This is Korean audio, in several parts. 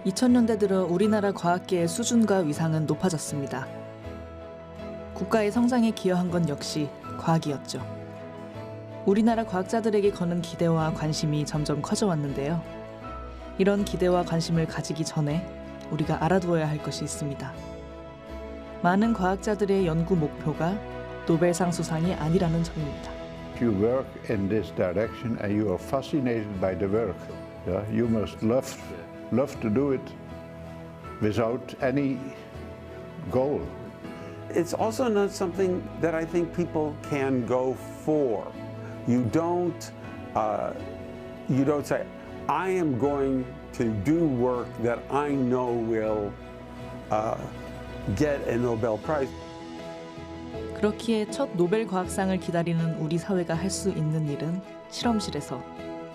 2000년대 들어 우리나라 과학계의 수준과 위상은 높아졌습니다. 국가의 성장에 기여한 건 역시 과학이었죠. 우리나라 과학자들에게 거는 기대와 관심이 점점 커져왔는데요. 이런 기대와 관심을 가지기 전에 우리가 알아두어야 할 것이 있습니다. 많은 과학자들의 연구 목표가 노벨상 수상이 아니라는 점입니다. If you work in this direction and you are fascinated by the work, you must love to do it without any goal. It's also not something that I think people can go for. You don't say, I am going to do work that I know will get a Nobel Prize. 그렇기에 첫 노벨 과학상을 기다리는 우리 사회가 할 수 있는 일은 실험실에서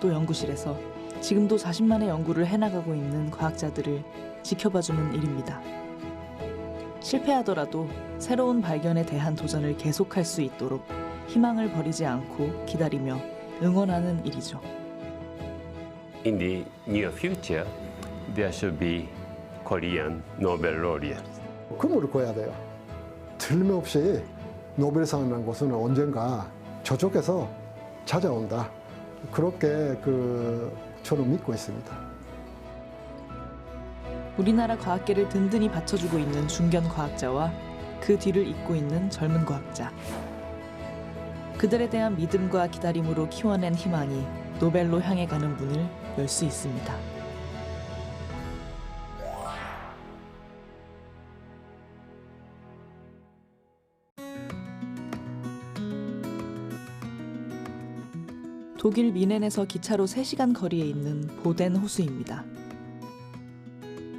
또 연구실에서 지금도 자신만의 연구를 해나가고 있는 과학자들을 지켜봐주는 일입니다. 실패하더라도 새로운 발견에 대한 도전을 계속할 수 있도록 희망을 버리지 않고 기다리며 응원하는 일이죠. In the near future, there should be Korean Nobel laureates. 그물을 그어야 돼요. 틀림없이 노벨상이라는 것은 언젠가 저쪽에서 찾아온다. 그렇게 저는 믿고 있습니다. 우리나라 과학계를 든든히 받쳐주고 있는 중견 과학자와 그 뒤를 잇고 있는 젊은 과학자. 그들에 대한 믿음과 기다림으로 키워낸 희망이 노벨로 향해 가는 문을 열 수 있습니다. 독일 미넨에서 기차로 3시간 거리에 있는 보덴 호수입니다.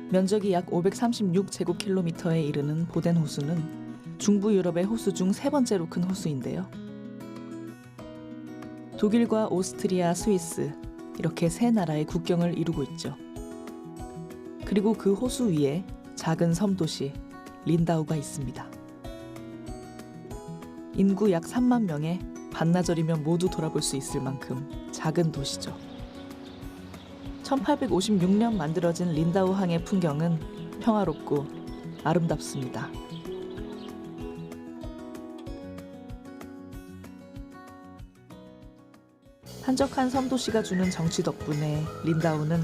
면적이 약 536제곱킬로미터에 이르는 보덴 호수는 중부 유럽의 호수 중 3번째로 큰 호수인데요. 독일과 오스트리아, 스위스 이렇게 3나라의 국경을 이루고 있죠. 그리고 그 호수 위에 작은 섬도시 린다우가 있습니다. 인구 약 3만 명에 반나절이면 모두 돌아볼 수 있을 만큼 작은 도시죠. 1856년 만들어진 린다우 항의 풍경은 평화롭고 아름답습니다. 한적한 섬도시가 주는 정취 덕분에 린다우는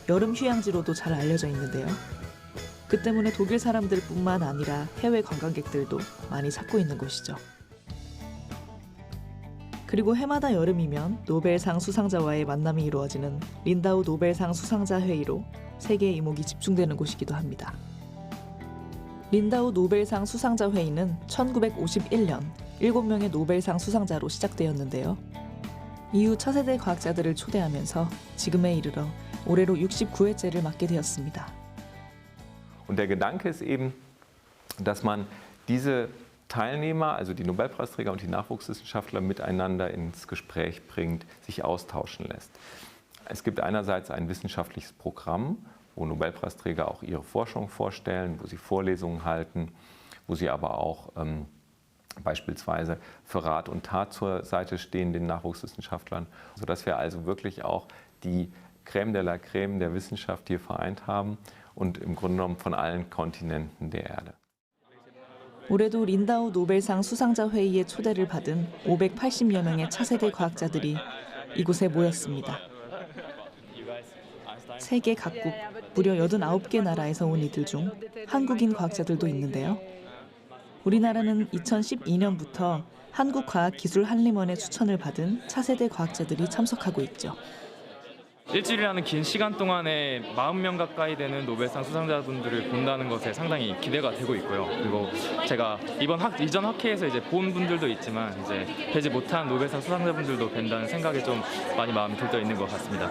여름 휴양지로도 잘 알려져 있는데요. 그 때문에 독일 사람들뿐만 아니라 해외 관광객들도 많이 찾고 있는 곳이죠. 그리고 해마다 여름이면 노벨상 수상자와의 만남이 이루어지는 린다우 노벨상 수상자 회의로 세계 이목이 집중되는 곳이기도 합니다. 린다우 노벨상 수상자 회의는 1951년 7명의 노벨상 수상자로 시작되었는데요. 이후 차세대 과학자들을 초대하면서 지금에 이르러 올해로 69회째를 맡게 되었습니다. Und der Gedanke ist eben, dass man diese Teilnehmer, also die Nobelpreisträger und die Nachwuchswissenschaftler miteinander ins Gespräch bringt, sich austauschen lässt. Es gibt einerseits ein wissenschaftliches Programm, wo Nobelpreisträger auch ihre Forschung vorstellen, wo sie Vorlesungen halten, wo sie aber auch beispielsweise für Rat und Tat zur Seite stehen, den Nachwuchswissenschaftlern, sodass wir also wirklich auch die Crème de la Crème der Wissenschaft hier vereint haben und im Grunde genommen von allen Kontinenten der Erde. 올해도 린다우 노벨상 수상자 회의에 초대를 받은 580여 명의 차세대 과학자들이 이곳에 모였습니다. 세계 각국 무려 89개 나라에서 온 이들 중 한국인 과학자들도 있는데요. 우리나라는 2012년부터 한국과학기술한림원의 추천을 받은 차세대 과학자들이 참석하고 있죠. 일주일이라는 긴 시간 동안에 40명 가까이 되는 노벨상 수상자분들을 본다는 것에 상당히 기대가 되고 있고요. 그리고 제가 이전 학회에서 이제 본 분들도 있지만 이제 뵈지 못한 노벨상 수상자분들도 뵌다는 생각에 좀 많이 마음이 들떠 있는 것 같습니다.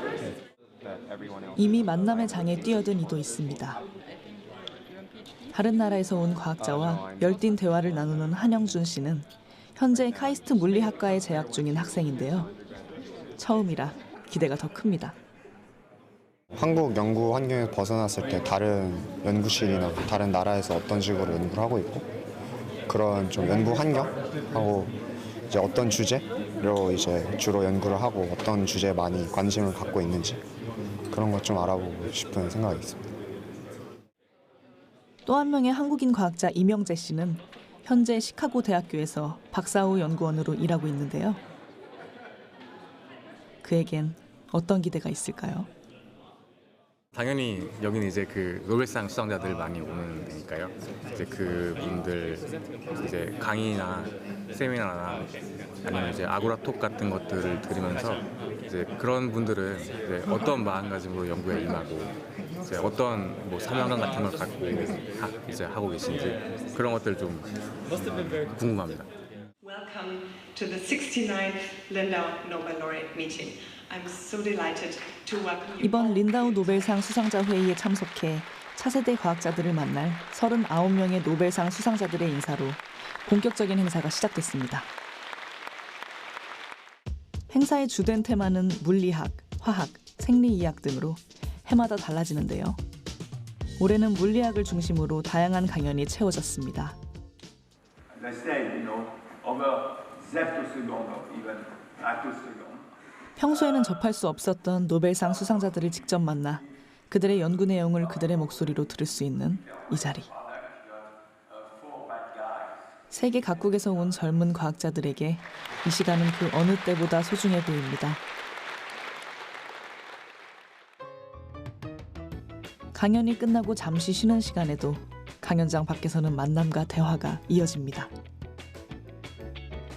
이미 만남의 장에 뛰어든 이도 있습니다. 다른 나라에서 온 과학자와 열띤 대화를 나누는 한영준 씨는 현재 카이스트 물리학과에 재학 중인 학생인데요. 처음이라 기대가 더 큽니다. 한국 연구 환경에서 벗어났을 때 다른 연구실이나 다른 나라에서 어떤 식으로 연구를 하고 있고 그런 좀 연구 환경하고 이제 어떤 주제로 이제 주로 연구를 하고 어떤 주제에 많이 관심을 갖고 있는지 그런 것 좀 알아보고 싶은 생각이 있습니다. 또 한 명의 한국인 과학자 이명재 씨는 현재 시카고 대학교에서 박사후 연구원으로 일하고 있는데요. 그에겐 어떤 기대가 있을까요? 당연히 여기는 이제 그 노벨상 수상자들 많이 오는 데니까요. 이제 그분들 이제 강의나 세미나나 아니면 이제 아고라톡 같은 것들을 들으면서 이제 그런 분들은 이제 어떤 마음가짐으로 연구에 임하고 이제 어떤 뭐 사명감 같은 걸 갖고 이제 하고 계신지 그런 것들 좀 궁금합니다. Welcome to the 69th Lindau Nobel Laureate meeting. I'm so delighted to welcome you. 이번 린다우 노벨상 수상자 회의에 참석해 차세대 과학자들을 만날 39명의 노벨상 수상자들의 인사로 본격적인 행사가 시작됐습니다. 행사의 주된 테마는 물리학, 화학, 생리의학 등으로 해마다 달라지는데요. 올해는 물리학을 중심으로 다양한 강연이 채워졌습니다. 평소에는 접할 수 없었던 노벨상 수상자들을 직접 만나 그들의 연구 내용을 그들의 목소리로 들을 수 있는 이 자리. 세계 각국에서 온 젊은 과학자들에게 이 시간은 그 어느 때보다 소중해 보입니다. 강연이 끝나고 잠시 쉬는 시간에도 강연장 밖에서는 만남과 대화가 이어집니다.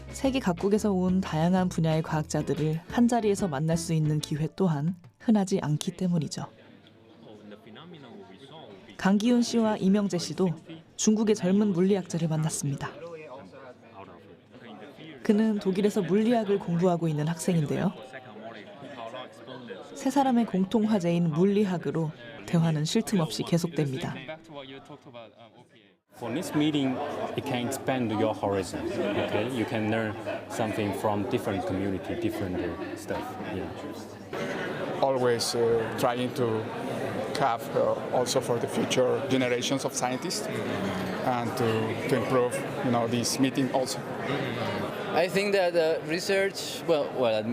세계 각국에서 온 다양한 분야의 과학자들을 한자리에서 만날 수 있는 기회 또한 흔하지 않기 때문이죠. 강기훈 씨와 이명재 씨도 중국의 젊은 물리학자를 만났습니다. 그는 독일에서 물리학을 공부하고 있는 학생인데요. 세 사람의 공통 화제인 물리학으로 대화는 쉴 틈 없이 계속됩니다. For this meeting, it can expand your horizon. Okay, you can learn something from different community, different stuff. Yeah. Always trying to have also for the future generations of scientists and to improve, this meeting also. I think that research,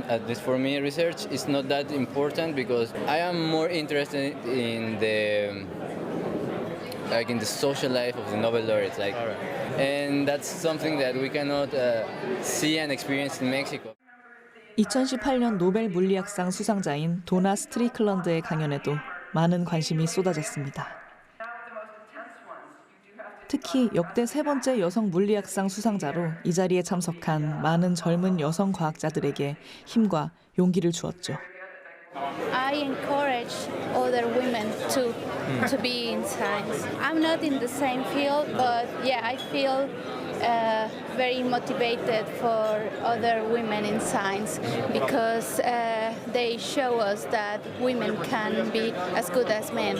at least for me, research is not that important because I am more interested in the social life of the Nobel laureates, and that's something that we cannot see and experience in Mexico. 2018년 노벨 물리학상 수상자인 도나 스트리클런드의 강연에도 많은 관심이 쏟아졌습니다. 특히 역대 세 번째 여성 물리학상 수상자로 이 자리에 참석한 많은 젊은 여성 과학자들에게 힘과 용기를 주었죠. I encourage other women to be in science. I'm not in the same field, but I feel very motivated for other women in science because they show us that women can be as good as men.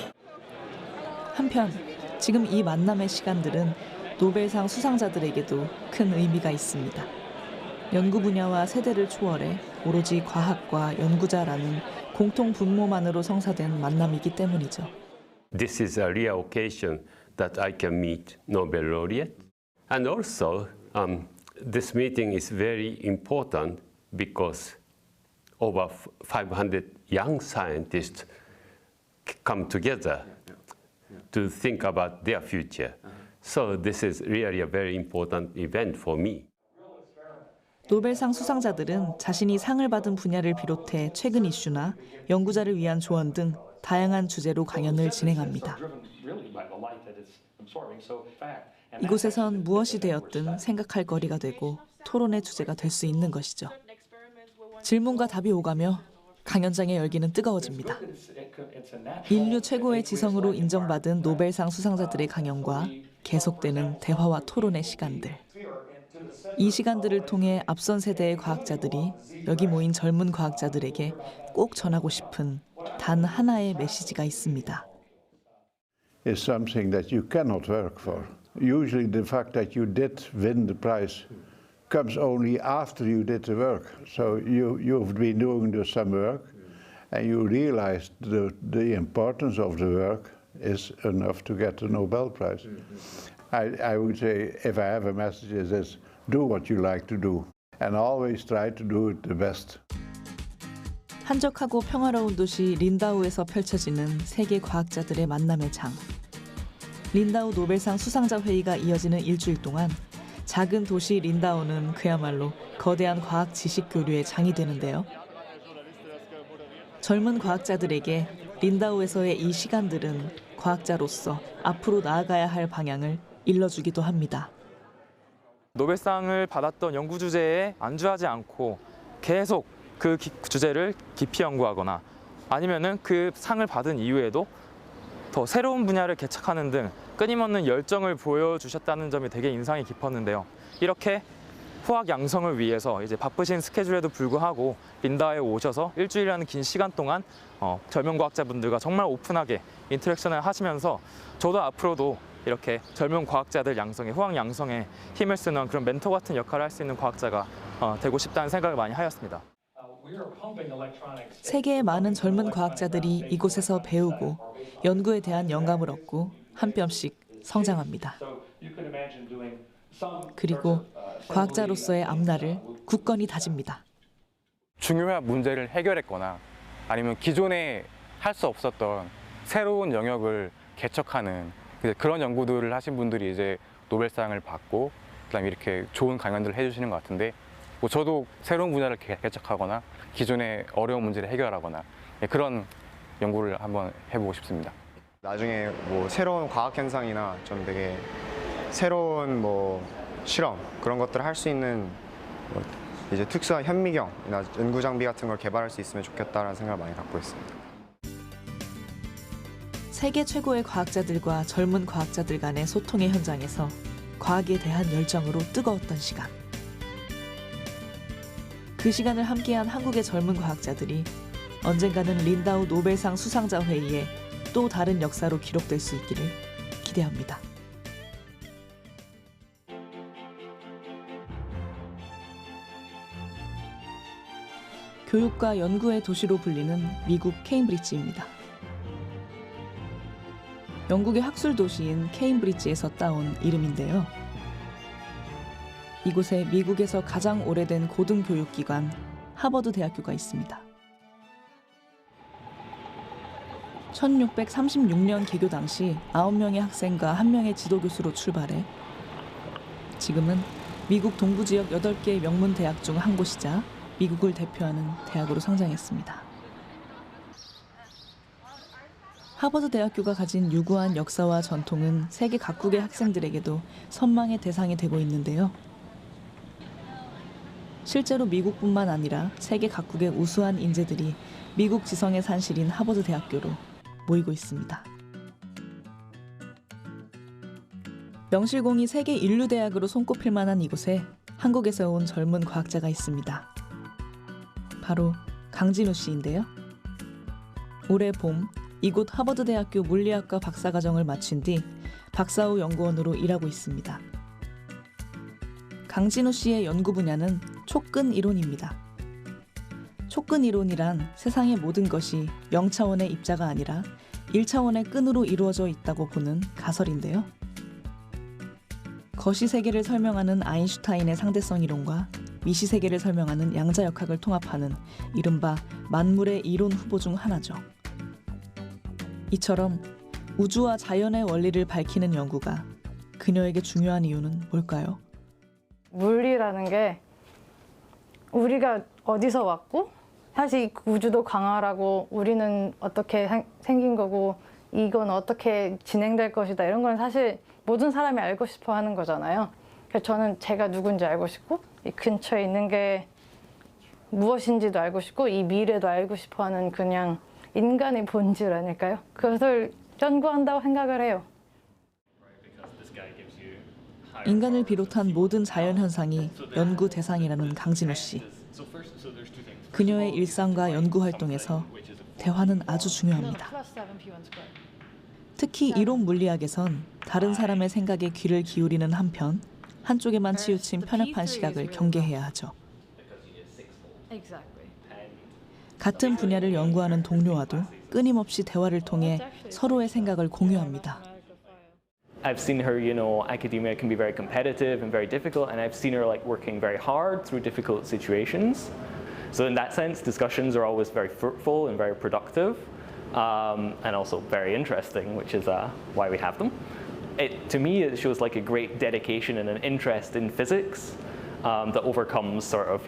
한편 지금 이 만남의 시간들은 노벨상 수상자들에게도 큰 의미가 있습니다. 연구 분야와 세대를 초월해 오로지 과학과 연구자라는 공통 분모만으로 성사된 만남이기 때문이죠. This is a rare occasion that I can meet Nobel laureate. And also, this meeting is very important because over 500 young scientists come together to think about their future. So this is really a very important event for me. 노벨상 수상자들은 자신이 상을 받은 분야를 비롯해 최근 이슈나 연구자를 위한 조언 등 다양한 주제로 강연을 진행합니다. 이곳에선 무엇이 되었든 생각할 거리가 되고 토론의 주제가 될 수 있는 것이죠. 질문과 답이 오가며 강연장의 열기는 뜨거워집니다. 인류 최고의 지성으로 인정받은 노벨상 수상자들의 강연과 계속되는 대화와 토론의 시간들. 이 시간들을 통해 앞선 세대의 과학자들이 여기 모인 젊은 과학자들에게 꼭 전하고 싶은 단 하나의 메시지가 있습니다. Is something that you cannot work for. Usually the fact that you did win the prize comes only after you did the work. So you've been doing some work and you realized the importance of the work is enough to get the Nobel Prize. I would say if I have a message is this, do what you like to do and always try to do it the best. 한적하고 평화로운 도시 린다우에서 펼쳐지는 세계 과학자들의 만남의 장. 린다우 노벨상 수상자 회의가 이어지는 일주일 동안 작은 도시 린다우는 그야말로 거대한 과학 지식 교류의 장이 되는데요. 젊은 과학자들에게 린다우에서의 이 시간들은 과학자로서 앞으로 나아가야 할 방향을 일러주기도 합니다. 노벨상을 받았던 연구 주제에 안주하지 않고 계속 그 주제를 깊이 연구하거나 아니면은 그 상을 받은 이후에도 더 새로운 분야를 개척하는 등 끊임없는 열정을 보여주셨다는 점이 되게 인상이 깊었는데요. 이렇게 후학 양성을 위해서 이제 바쁘신 스케줄에도 불구하고 린다우에 오셔서 일주일이라는 긴 시간 동안 젊은 과학자분들과 정말 오픈하게 인터랙션을 하시면서 저도 앞으로도 이렇게 젊은 과학자들 양성에, 후학 양성에 힘을 쓰는 그런 멘토 같은 역할을 할 수 있는 과학자가 되고 싶다는 생각을 많이 하였습니다. 세계의 많은 젊은 과학자들이 이곳에서 배우고 연구에 대한 영감을 얻고 한 뼘씩 성장합니다. 그리고 과학자로서의 앞날을 굳건히 다집니다. 중요한 문제를 해결했거나 아니면 기존에 할 수 없었던 새로운 영역을 개척하는 그런 연구들을 하신 분들이 이제 노벨상을 받고 그다음에 이렇게 좋은 강연들을 해주시는 것 같은데 뭐 저도 새로운 분야를 개척하거나 기존의 어려운 문제를 해결하거나 그런 연구를 한번 해보고 싶습니다. 나중에 뭐 새로운 과학 현상이나 좀 되게 새로운 뭐 실험 그런 것들을 할 수 있는 뭐 이제 특수한 현미경이나 연구 장비 같은 걸 개발할 수 있으면 좋겠다라는 생각을 많이 갖고 있습니다. 세계 최고의 과학자들과 젊은 과학자들 간의 소통의 현장에서 과학에 대한 열정으로 뜨거웠던 시간. 그 시간을 함께한 한국의 젊은 과학자들이 언젠가는 린다우 노벨상 수상자 회의에 또 다른 역사로 기록될 수 있기를 기대합니다. 교육과 연구의 도시로 불리는 미국 케임브리지입니다. 영국의 학술 도시인 케임브리지에서 따온 이름인데요. 이곳에 미국에서 가장 오래된 고등교육기관 하버드 대학교가 있습니다. 1636년 개교 당시 9명의 학생과 1명의 지도교수로 출발해 지금은 미국 동부지역 8개의 명문 대학 중 한 곳이자 미국을 대표하는 대학으로 성장했습니다. 하버드 대학교가 가진 유구한 역사와 전통은 세계 각국의 학생들에게도 선망의 대상이 되고 있는데요. 실제로 미국뿐만 아니라 세계 각국의 우수한 인재들이 미국 지성의 산실인 하버드 대학교로 모이고 있습니다. 명실공히 세계 인류 대학으로 손꼽힐 만한 이곳에 한국에서 온 젊은 과학자가 있습니다. 바로 강진우 씨인데요. 올해 봄 이곳 하버드 대학교 물리학과 박사과정을 마친 뒤 박사 후 연구원으로 일하고 있습니다. 강진우 씨의 연구 분야는 촉근 이론입니다. 촉근 이론이란 세상의 모든 것이 0차원의 입자가 아니라 1차원의 끈으로 이루어져 있다고 보는 가설인데요. 거시세계를 설명하는 아인슈타인의 상대성 이론과 미시세계를 설명하는 양자역학을 통합하는 이른바 만물의 이론 후보 중 하나죠. 이처럼 우주와 자연의 원리를 밝히는 연구가 그녀에게 중요한 이유는 뭘까요? 물리라는 게 우리가 어디서 왔고 사실 우주도 강하라고 우리는 어떻게 생긴 거고 이건 어떻게 진행될 것이다 이런 건 사실 모든 사람이 알고 싶어 하는 거잖아요. 그래서 저는 제가 누군지 알고 싶고 이 근처에 있는 게 무엇인지도 알고 싶고 이 미래도 알고 싶어 하는 그냥 인간의 본질 아닐까요? 그것을 연구한다고 생각을 해요. 인간을 비롯한 모든 자연 현상이 연구 대상이라는 강진우 씨. 그녀의 일상과 연구 활동에서 대화는 아주 중요합니다. 특히 이론 물리학에선 다른 사람의 생각에 귀를 기울이는 한편 한쪽에만 치우친 편협한 시각을 경계해야 하죠. 같은 분야를 연구하는 동료와도 끊임없이 대화를 통해 서로의 생각을 공유합니다. I've seen her, academia can be very competitive and very difficult, and I've seen her working very hard through difficult situations. So in that sense, discussions are always very fruitful and very productive, and also very interesting, which is why we have them. to me, it shows like a great dedication and an interest in physics that overcomes sort of,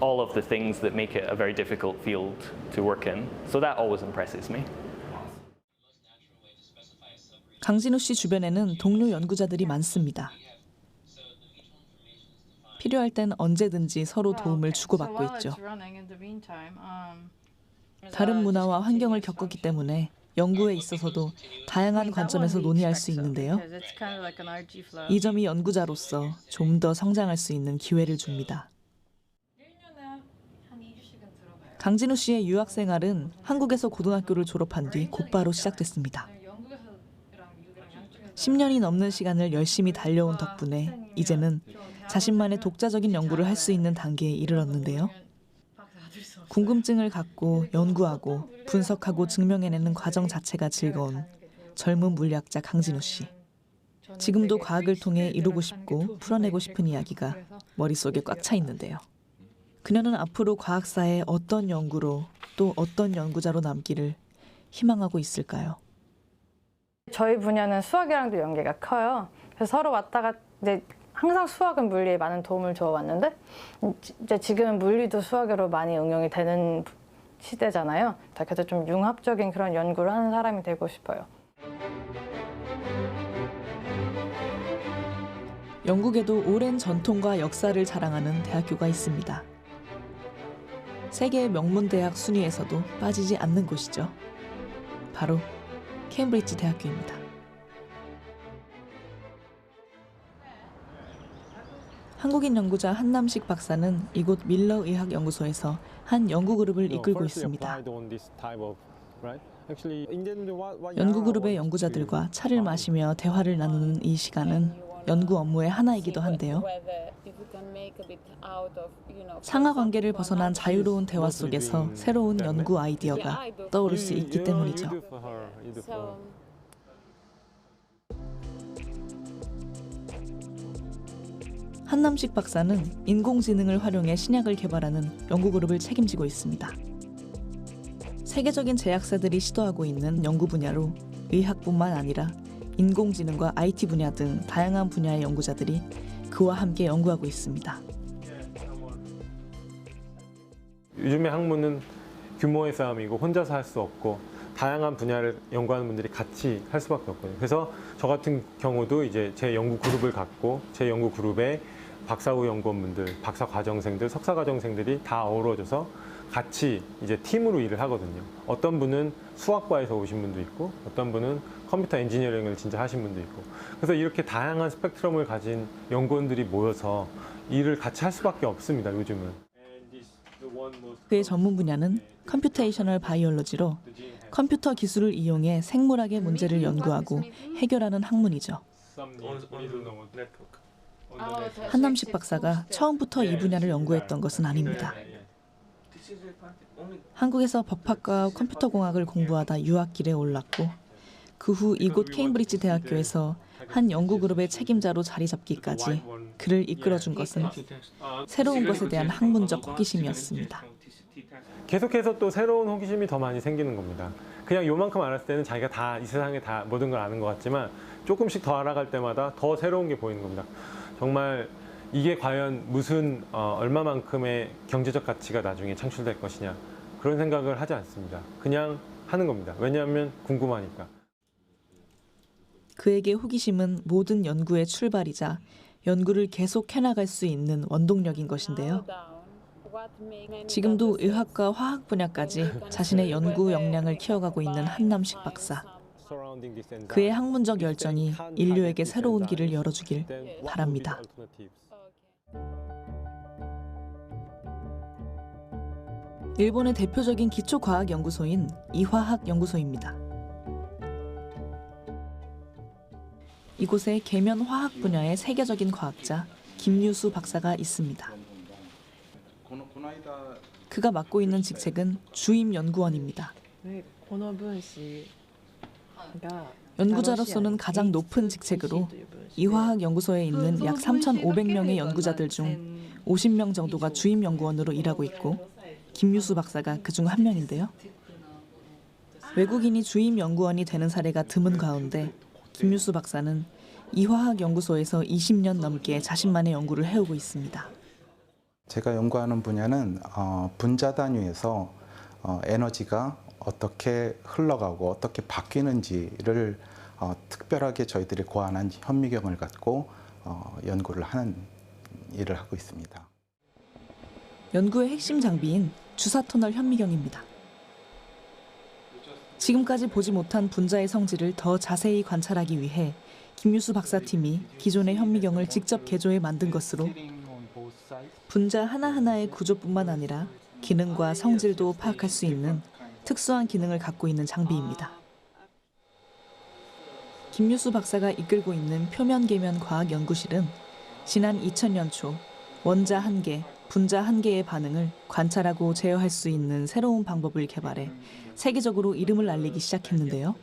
all of the things that make it a very difficult field to work in. So that always impresses me. 강진우 씨 주변에는 동료 연구자들이 많습니다. 필요할 땐 언제든지 서로 도움을 주고받고 있죠. 다른 문화와 환경을 겪었기 때문에 연구에 있어서도 다양한 관점에서 논의할 수 있는데요. 이 점이 연구자로서 좀 더 성장할 수 있는 기회를 줍니다. 강진우 씨의 유학 생활은 한국에서 고등학교를 졸업한 뒤 곧바로 시작됐습니다. 10년이 넘는 시간을 열심히 달려온 덕분에 이제는 자신만의 독자적인 연구를 할 수 있는 단계에 이르렀는데요. 궁금증을 갖고 연구하고 분석하고 증명해내는 과정 자체가 즐거운 젊은 물리학자 강진우 씨. 지금도 과학을 통해 이루고 싶고 풀어내고 싶은 이야기가 머릿속에 꽉 차 있는데요. 그녀는 앞으로 과학사에 어떤 연구로 또 어떤 연구자로 남기를 희망하고 있을까요? 저희 분야는 수학이랑도 연계가 커요. 그래서 서로 왔다가 이제 항상 수학은 물리에 많은 도움을 줘왔는데 이제 지금은 물리도 수학으로 많이 응용이 되는 시대잖아요. 그래서 좀 융합적인 그런 연구를 하는 사람이 되고 싶어요. 영국에도 오랜 전통과 역사를 자랑하는 대학교가 있습니다. 세계의 명문 대학 순위에서도 빠지지 않는 곳이죠. 바로 케임브리지 대학교입니다. 한국인 연구자 한남식 박사는 이곳 밀러 의학연구소에서 한 연구그룹을 이끌고 있습니다. 연구그룹의 연구자들과 차를 마시며 대화를 나누는 이 시간은 연구 업무의 하나이기도 한데요. 상하 관계를 벗어난 자유로운 대화 속에서 새로운 연구 아이디어가 떠오를 수 있기 때문이죠. 한남식 박사는 인공지능을 활용해 신약을 개발하는 연구그룹을 책임지고 있습니다. 세계적인 제약사들이 시도하고 있는 연구 분야로 의학뿐만 아니라 인공지능과 IT 분야 등 다양한 분야의 연구자들이 그와 함께 연구하고 있습니다. 요즘의 학문은 규모의 싸움이고 혼자서 할 수 없고 다양한 분야를 연구하는 분들이 같이 할 수밖에 없거든요. 그래서 저 같은 경우도 이제 제 연구 그룹을 갖고 제 연구 그룹에 박사후 연구원분들, 박사 과정생들, 석사 과정생들이 다 어우러져서 같이 이제 팀으로 일을 하거든요. 어떤 분은 수학과에서 오신 분도 있고 어떤 분은 컴퓨터 엔지니어링을 진짜 하신 분도 있고 그래서 이렇게 다양한 스펙트럼을 가진 연구원들이 모여서 일을 같이 할 수밖에 없습니다. 요즘은. 그의 전문 분야는 컴퓨테이셔널 바이올로지로 컴퓨터 기술을 이용해 생물학의 문제를 연구하고 해결하는 학문이죠. 한남식 박사가 처음부터 이 분야를 연구했던 것은 아닙니다. 한국에서 법학과 컴퓨터공학을 공부하다 유학길에 올랐고 그 후 이곳 케임브리지 대학교에서 한 연구그룹의 책임자로 자리 잡기까지 그를 이끌어준 것은 새로운 것에 대한 학문적 호기심이었습니다. 계속해서 또 새로운 호기심이 더 많이 생기는 겁니다. 그냥 요만큼 알았을 때는 자기가 다 이 세상에 다 모든 걸 아는 것 같지만 조금씩 더 알아갈 때마다 더 새로운 게 보이는 겁니다. 정말 이게 과연 무슨 얼마만큼의 경제적 가치가 나중에 창출될 것이냐 그런 생각을 하지 않습니다. 그냥 하는 겁니다. 왜냐하면 궁금하니까. 그에게 호기심은 모든 연구의 출발이자 연구를 계속 해나갈 수 있는 원동력인 것인데요. 지금도 의학과 화학 분야까지 자신의 연구 역량을 키워가고 있는 한남식 박사. 그의 학문적 열정이 인류에게 새로운 길을 열어주길 바랍니다. 일본의 대표적인 기초과학연구소인 이화학연구소입니다. 이곳에 계면화학 분야의 세계적인 과학자 김유수 박사가 있습니다. 그가 맡고 있는 직책은 주임연구원입니다. 연구자로서는 가장 높은 직책으로 이화학연구소에 있는 약 3,500명의 연구자들 중 50명 정도가 주임연구원으로 일하고 있고 김유수 박사가 그중 한 명인데요. 외국인이 주임연구원이 되는 사례가 드문 가운데 김유수 박사는 이화학연구소에서 20년 넘게 자신만의 연구를 해오고 있습니다. 제가 연구하는 분야는 분자 단위에서 에너지가 어떻게 흘러가고 어떻게 바뀌는지를 특별하게 저희들이 고안한 현미경을 갖고 연구를 하는 일을 하고 있습니다. 연구의 핵심 장비인 주사터널 현미경입니다. 지금까지 보지 못한 분자의 성질을 더 자세히 관찰하기 위해 김유수 박사팀이 기존의 현미경을 직접 개조해 만든 것으로 분자 하나하나의 구조뿐만 아니라 기능과 성질도 파악할 수 있는 특수한 기능을 갖고 있는 장비입니다. 김유수 박사가 이끌고 있는 표면계면 과학연구실은 지난 2000년 초 원자 1개, 분자 1개의 반응을 관찰하고 제어할 수 있는 새로운 방법을 개발해 세계적으로 이름을 알리기 시작했는데요.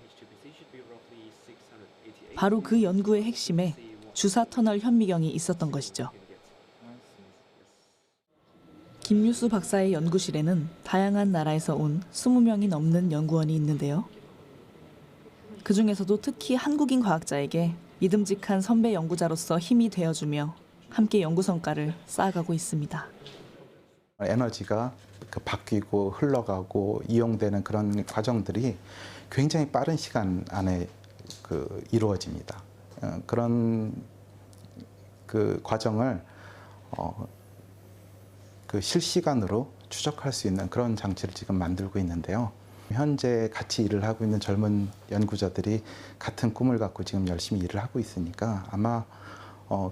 바로 그 연구의 핵심에 주사터널 현미경이 있었던 것이죠. 김유수 박사의 연구실에는 다양한 나라에서 온 20명이 넘는 연구원이 있는데요. 그중에서도 특히 한국인 과학자에게 믿음직한 선배 연구자로서 힘이 되어주며 함께 연구 성과를 쌓아가고 있습니다. 에너지가 바뀌고 흘러가고 이용되는 그런 과정들이 굉장히 빠른 시간 안에 이루어집니다. 그런 과정을 실시간으로 추적할 수 있는 그런 장치를 지금 만들고 있는데요. 현재 같이 일을 하고 있는 젊은 연구자들이 같은 꿈을 갖고 지금 열심히 일을 하고 있으니까 아마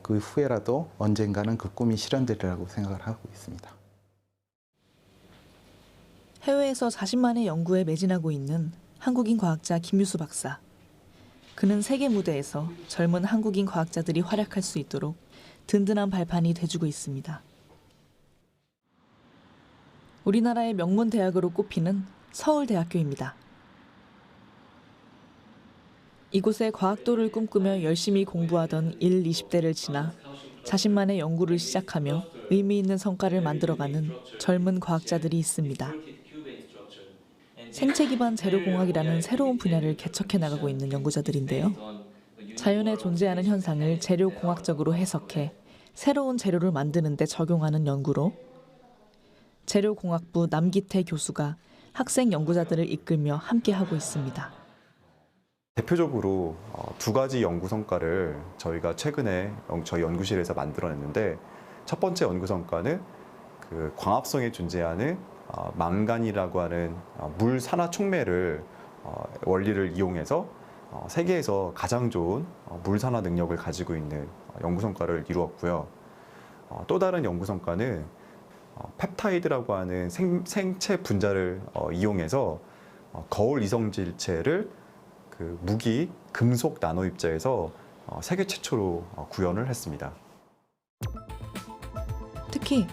그 후에라도 언젠가는 그 꿈이 실현되리라고 생각을 하고 있습니다. 해외에서 자신만의 연구에 매진하고 있는 한국인 과학자 김유수 박사. 그는 세계 무대에서 젊은 한국인 과학자들이 활약할 수 있도록 든든한 발판이 돼주고 있습니다. 우리나라의 명문 대학으로 꼽히는 서울대학교입니다. 이곳에 과학도를 꿈꾸며 열심히 공부하던 20대를 지나 자신만의 연구를 시작하며 의미 있는 성과를 만들어가는 젊은 과학자들이 있습니다. 생체 기반 재료공학이라는 새로운 분야를 개척해 나가고 있는 연구자들인데요. 자연에 존재하는 현상을 재료공학적으로 해석해 새로운 재료를 만드는 데 적용하는 연구로 재료공학부 남기태 교수가 학생 연구자들을 이끌며 함께하고 있습니다. 대표적으로 두 가지 연구 성과를 저희가 최근에 저희 연구실에서 만들어냈는데, 첫 번째 연구 성과는 그 광합성에 존재하는 망간이라고 하는 물 산화 촉매를 원리를 이용해서 세계에서 가장 좋은 물 산화 능력을 가지고 있는 연구 성과를 이루었고요. 또 다른 연구 성과는 펩타이드라고 하는 생체 분자를 이용해서 거울 이성질체를 그 무기 금속 나노 입자에서 세계 최초로 구현을 했습니다. 특히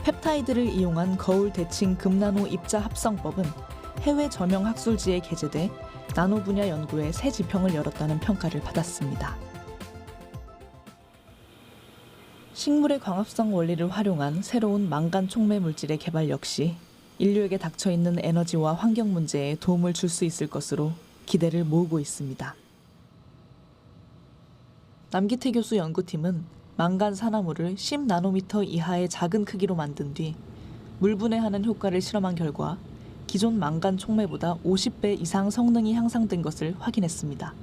펩타이드를 이용한 거울 대칭 금나노 입자 합성법은 해외 저명 학술지에 게재돼 나노 분야 연구에 새 지평을 열었다는 평가를 받았습니다. 식물의 광합성 원리를 활용한 새로운 망간 촉매 물질의 개발 역시 인류에게 닥쳐있는 에너지와 환경 문제에 도움을 줄 수 있을 것으로 기대를 모으고 있습니다. 남기태 교수 연구팀은 망간 산화물을 10나노미터 이하의 작은 크기로 만든 뒤 물분해하는 효과를 실험한 결과 기존 망간 촉매보다 50배 이상 성능이 향상된 것을 확인했습니다.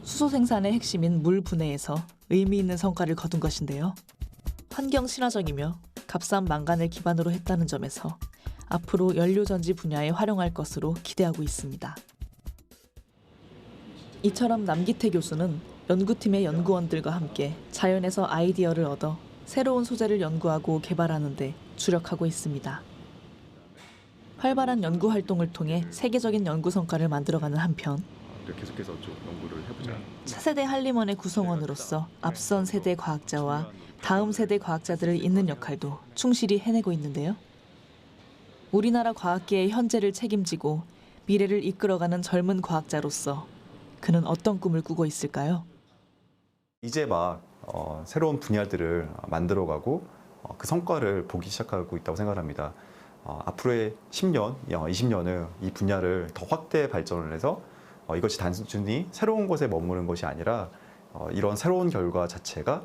수소 생산의 핵심인 물 분해에서 의미 있는 성과를 거둔 것인데요. 환경 친화적이며 값싼 망간을 기반으로 했다는 점에서 앞으로 연료전지 분야에 활용할 것으로 기대하고 있습니다. 이처럼 남기태 교수는 연구팀의 연구원들과 함께 자연에서 아이디어를 얻어 새로운 소재를 연구하고 개발하는 데 주력하고 있습니다. 활발한 연구 활동을 통해 세계적인 연구 성과를 만들어가는 한편 계속해서 좀 연구를 해보자. 차세대 한림원의 구성원으로서 앞선 세대 과학자와 다음 세대 과학자들을 잇는 역할도 충실히 해내고 있는데요. 우리나라 과학계의 현재를 책임지고 미래를 이끌어가는 젊은 과학자로서 그는 어떤 꿈을 꾸고 있을까요? 이제 막 새로운 분야들을 만들어가고 그 성과를 보기 시작하고 있다고 생각합니다. 앞으로의 10년, 20년은 이 분야를 더 확대 발전을 해서 이것이 단순히 새로운 곳에 머무는 것이 아니라 이런 새로운 결과 자체가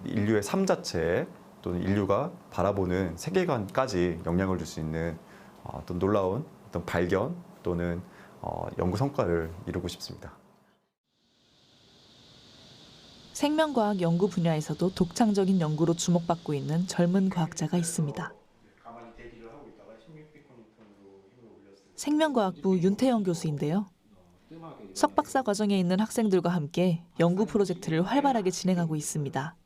인류의 삶 자체에 또는 인류가 바라보는 세계관까지 영향을 줄 수 있는 어떤 놀라운 어떤 발견 또는 연구 성과를 이루고 싶습니다. 생명과학 연구 분야에서도 독창적인 연구로 주목받고 있는 젊은 과학자가 있습니다. 생명과학부 윤태영 교수인데요. 석박사 과정에 있는 학생들과 함께 연구 프로젝트를 활발하게 진행하고 있습니다.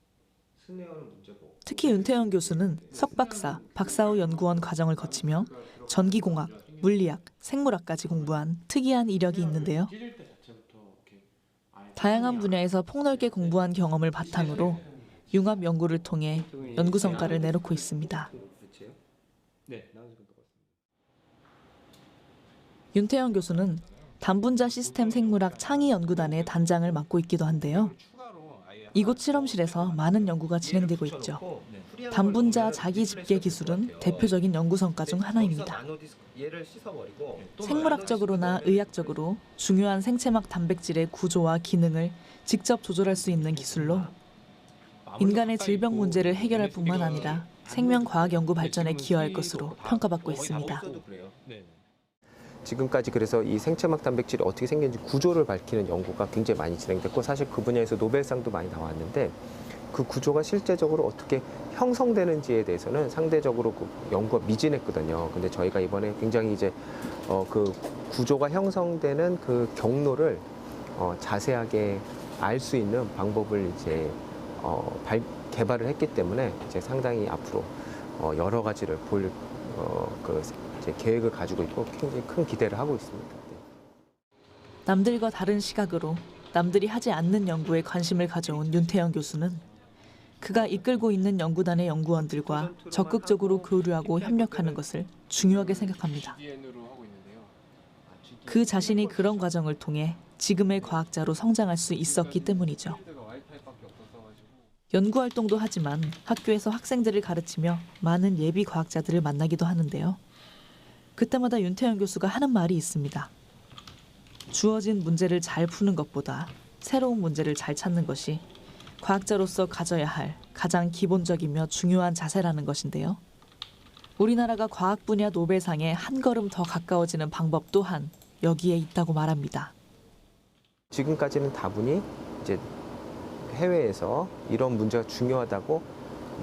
특히 윤태영 교수는 석박사, 박사 후 연구원 과정을 거치며 전기공학, 물리학, 생물학까지 공부한 특이한 이력이 있는데요. 다양한 분야에서 폭넓게 공부한 경험을 바탕으로 융합 연구를 통해 연구 성과를 내놓고 있습니다. 윤태영 교수는 단분자 시스템 생물학 창의 연구단의 단장을 맡고 있기도 한데요. 이곳 실험실에서 많은 연구가 진행되고 있죠. 단분자 자기 집계 기술은 대표적인 연구 성과 중 하나입니다. 생물학적으로나 의학적으로 중요한 생체막 단백질의 구조와 기능을 직접 조절할 수 있는 기술로 인간의 질병 문제를 해결할 뿐만 아니라 생명과학 연구 발전에 기여할 것으로 평가받고 있습니다. 지금까지 그래서 이 생체막 단백질이 어떻게 생기는지 구조를 밝히는 연구가 굉장히 많이 진행됐고 사실 그 분야에서 노벨상도 많이 나왔는데 그 구조가 실제적으로 어떻게 형성되는지에 대해서는 상대적으로 그 연구가 미진했거든요. 근데 저희가 이번에 굉장히 이제 그 구조가 형성되는 그 경로를 자세하게 알 수 있는 방법을 이제 개발을 했기 때문에 이제 상당히 앞으로 여러 가지를 볼 계획을 가지고 있고 굉장히 큰 기대를 하고 있습니다. 남들과 다른 시각으로 남들이 하지 않는 연구에 관심을 가져온 윤태영 교수는 그가 이끌고 있는 연구단의 연구원들과 적극적으로 교류하고 협력하는 것을 중요하게 생각합니다. 그 자신이 그런 과정을 통해 지금의 과학자로 성장할 수 있었기 때문이죠. 연구활동도 하지만 학교에서 학생들을 가르치며 많은 예비 과학자들을 만나기도 하는데요. 그때마다 윤태영 교수가 하는 말이 있습니다. 주어진 문제를 잘 푸는 것보다 새로운 문제를 잘 찾는 것이 과학자로서 가져야 할 가장 기본적이며 중요한 자세라는 것인데요. 우리나라가 과학 분야 노벨상에 한 걸음 더 가까워지는 방법 또한 여기에 있다고 말합니다. 지금까지는 다분히 이제 해외에서 이런 문제가 중요하다고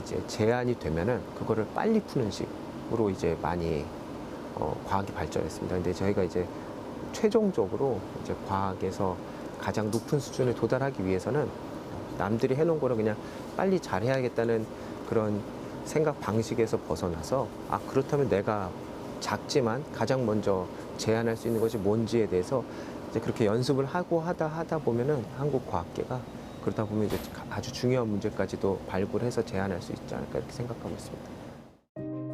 이제 제안이 되면은 그거를 빨리 푸는 식으로 이제 많이 과학이 발전했습니다. 근데 저희가 이제 최종적으로 이제 과학에서 가장 높은 수준에 도달하기 위해서는 남들이 해놓은 거를 그냥 빨리 잘해야겠다는 그런 생각 방식에서 벗어나서 그렇다면 내가 작지만 가장 먼저 제안할 수 있는 것이 뭔지에 대해서 이제 그렇게 연습을 하고 하다 보면은 한국 과학계가 그러다 보면 이제 아주 중요한 문제까지도 발굴해서 제안할 수 있지 않을까 이렇게 생각하고 있습니다.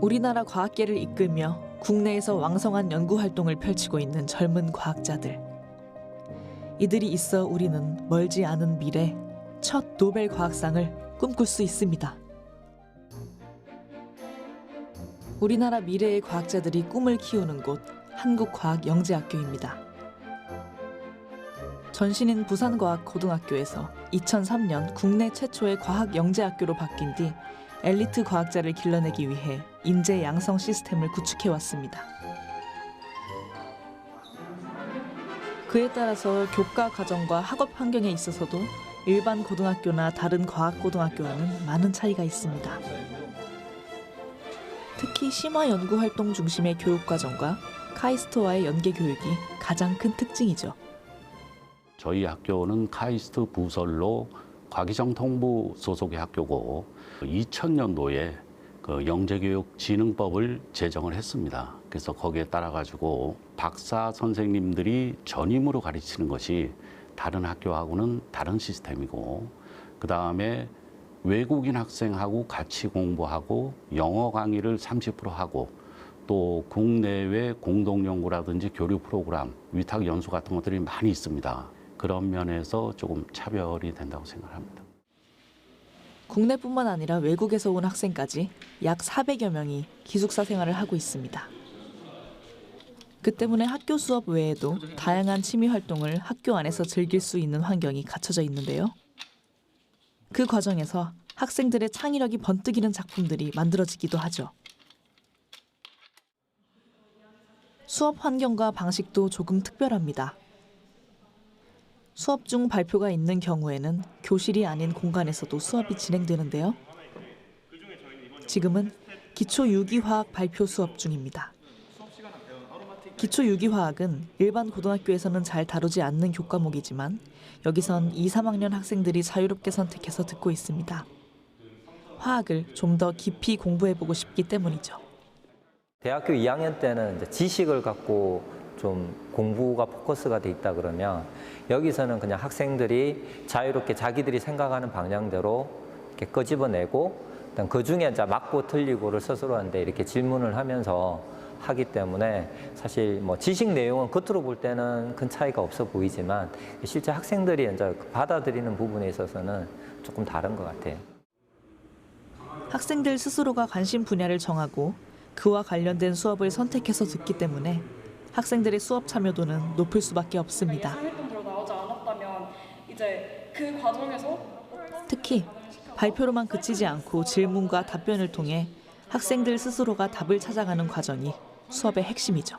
우리나라 과학계를 이끌며 국내에서 왕성한 연구 활동을 펼치고 있는 젊은 과학자들. 이들이 있어 우리는 멀지 않은 미래 첫 노벨 과학상을 꿈꿀 수 있습니다. 우리나라 미래의 과학자들이 꿈을 키우는 곳 한국과학영재학교입니다. 전신인 부산과학고등학교에서 2003년 국내 최초의 과학영재학교로 바뀐 뒤 엘리트 과학자를 길러내기 위해 인재 양성 시스템을 구축해왔습니다. 그에 따라서 교과 과정과 학업 환경에 있어서도 일반 고등학교나 다른 과학고등학교와는 많은 차이가 있습니다. 특히 심화 연구 활동 중심의 교육 과정과 카이스트와의 연계 교육이 가장 큰 특징이죠. 저희 학교는 카이스트 부설로 과기정통부 소속의 학교고 2000년도에 그 영재교육진흥법을 제정을 했습니다. 그래서 거기에 따라 가지고 박사 선생님들이 전임으로 가르치는 것이 다른 학교하고는 다른 시스템이고, 그 다음에 외국인 학생하고 같이 공부하고 영어 강의를 30% 하고 또 국내외 공동연구라든지 교류 프로그램, 위탁 연수 같은 것들이 많이 있습니다. 그런 면에서 조금 차별이 된다고 생각합니다. 국내뿐만 아니라 외국에서 온 학생까지 약 400여 명이 기숙사 생활을 하고 있습니다. 그 때문에 학교 수업 외에도 다양한 취미 활동을 학교 안에서 즐길 수 있는 환경이 갖춰져 있는데요. 그 과정에서 학생들의 창의력이 번뜩이는 작품들이 만들어지기도 하죠. 수업 환경과 방식도 조금 특별합니다. 수업 중 발표가 있는 경우에는 교실이 아닌 공간에서도 수업이 진행되는데요. 지금은 기초 유기화학 발표 수업 중입니다. 기초 유기화학은 일반 고등학교에서는 잘 다루지 않는 교과목이지만 여기선 2, 3학년 학생들이 자유롭게 선택해서 듣고 있습니다. 화학을 좀 더 깊이 공부해보고 싶기 때문이죠. 대학교 2학년 때는 이제 지식을 갖고 좀 공부가 포커스가 돼 있다 그러면 여기서는 그냥 학생들이 자유롭게 자기들이 생각하는 방향대로 이렇게 끄집어내고 그 중에 이제 맞고 틀리고를 스스로한테 이렇게 질문을 하면서 하기 때문에 사실 뭐 지식 내용은 겉으로 볼 때는 큰 차이가 없어 보이지만 실제 학생들이 이제 받아들이는 부분에 있어서는 조금 다른 것 같아요. 학생들 스스로가 관심 분야를 정하고 그와 관련된 수업을 선택해서 듣기 때문에 학생들의 수업 참여도는 높을 수밖에 없습니다. 예상했던 대로 나오지 않았다면 이제 그 과정에서 특히 발표로만 그치지 않고 질문과 답변을 통해 학생들 스스로가 답을 찾아가는 과정이 수업의 핵심이죠.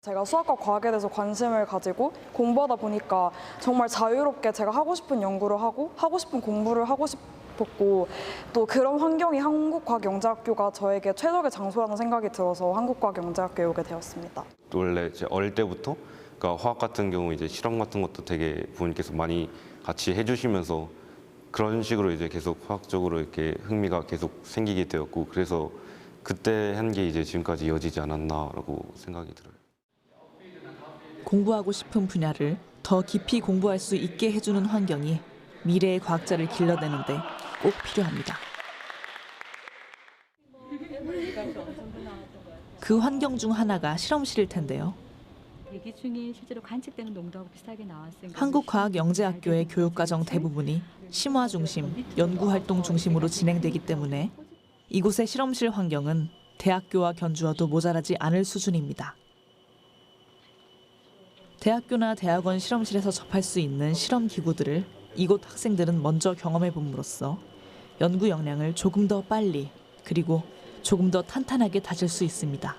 제가 수학과 과학에 대해서 관심을 가지고 공부하다 보니까 정말 자유롭게 제가 하고 싶은 연구를 하고 싶은 공부를 하고 싶었고 또 그런 환경이 한국과학영재학교가 저에게 최적의 장소라는 생각이 들어서 한국과학영재학교에 오게 되었습니다. 원래 이제 어릴 때부터 그러니까 화학 같은 경우 이제 실험 같은 것도 되게 부모님께서 많이 같이 해주시면서 그런 식으로 이제 계속 화학적으로 이렇게 흥미가 계속 생기게 되었고 그래서 그때 한 게 이제 지금까지 이어지지 않았나라고 생각이 들어요. 공부하고 싶은 분야를 더 깊이 공부할 수 있게 해주는 환경이 미래의 과학자를 길러내는데 꼭 필요합니다. 그 환경 중 하나가 실험실일 텐데요. 대기 중에 실제로 관측되는 농도하고 비슷하게 나왔으니까 한국과학영재학교의 교육과정 대부분이 심화 중심, 연구활동 중심으로 진행되기 때문에 이곳의 실험실 환경은 대학교와 견주어도 모자라지 않을 수준입니다. 대학교나 대학원 실험실에서 접할 수 있는 실험 기구들을 이곳 학생들은 먼저 경험해 봄으로써 연구 역량을 조금 더 빨리 그리고 조금 더 탄탄하게 다질 수 있습니다.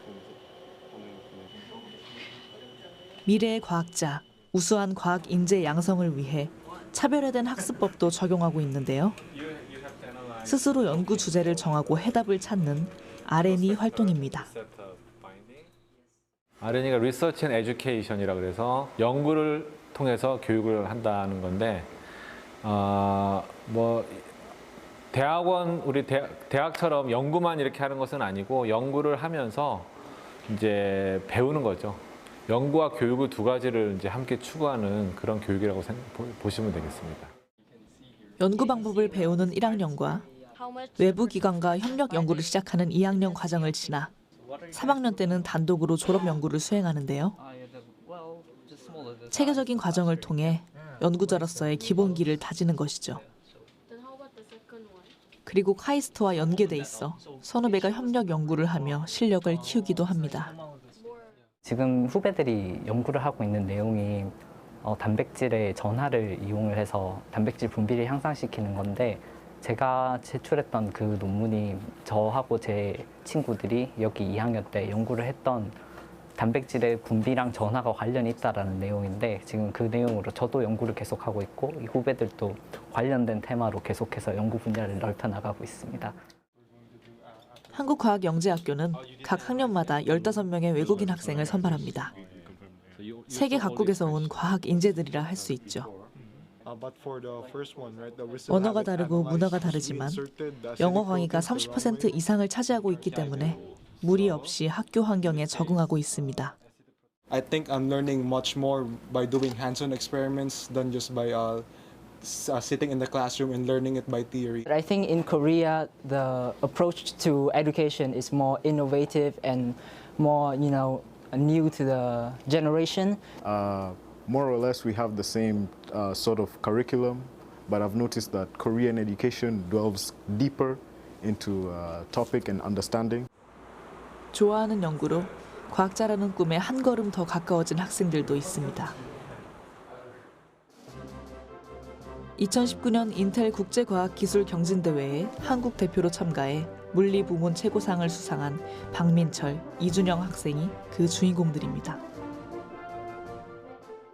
미래의 과학자, 우수한 과학 인재 양성을 위해 차별화된 학습법도 적용하고 있는데요. 스스로 연구 주제를 정하고 해답을 찾는 R&E 활동입니다. R&E가 Research and Education이라 그래서 연구를 통해서 교육을 한다는 건데 뭐 대학원 우리 대학처럼 연구만 이렇게 하는 것은 아니고 연구를 하면서 이제 배우는 거죠. 연구와 교육을 두 가지를 이제 함께 추구하는 그런 교육이라고 보시면 되겠습니다. 연구 방법을 배우는 1학년과 외부 기관과 협력 연구를 시작하는 2학년 과정을 지나 3학년 때는 단독으로 졸업 연구를 수행하는데요. 체계적인 과정을 통해 연구자로서의 기본기를 다지는 것이죠. 그리고 카이스트와 연계돼 있어 선후배가 협력 연구를 하며 실력을 키우기도 합니다. 지금 후배들이 연구를 하고 있는 내용이 단백질의 전하를 이용을 해서 단백질 분비를 향상시키는 건데 제가 제출했던 그 논문이 저하고 제 친구들이 여기 2학년 때 연구를 했던 단백질의 분비랑 전하가 관련이 있다는 내용인데 지금 그 내용으로 저도 연구를 계속하고 있고 이 후배들도 관련된 테마로 계속해서 연구 분야를 넓혀나가고 있습니다. 한국과학영재학교는 각 학년마다 15명의 외국인 학생을 선발합니다. 세계 각국에서 온 과학 인재들이라 할 수 있죠. 언어가 다르고 문화가 다르지만 영어 강의가 30% 이상을 차지하고 있기 때문에 무리 없이 학교 환경에 적응하고 있습니다. I think I'm learning much more by doing hands-on experiments than just by sitting in the classroom and learning it by theory. I think in Korea the approach to education is more innovative and more, new to the generation. More or less we have the same sort of curriculum, but I've noticed that Korean education delves deeper into topic and understanding. 좋아하는 연구로 과학자라는 꿈에 한 걸음 더 가까워진 학생들도 있습니다. 2019년 인텔 국제과학기술경진대회에 한국 대표로 참가해 물리 부문 최고상을 수상한 박민철, 이준영 학생이 그 주인공들입니다.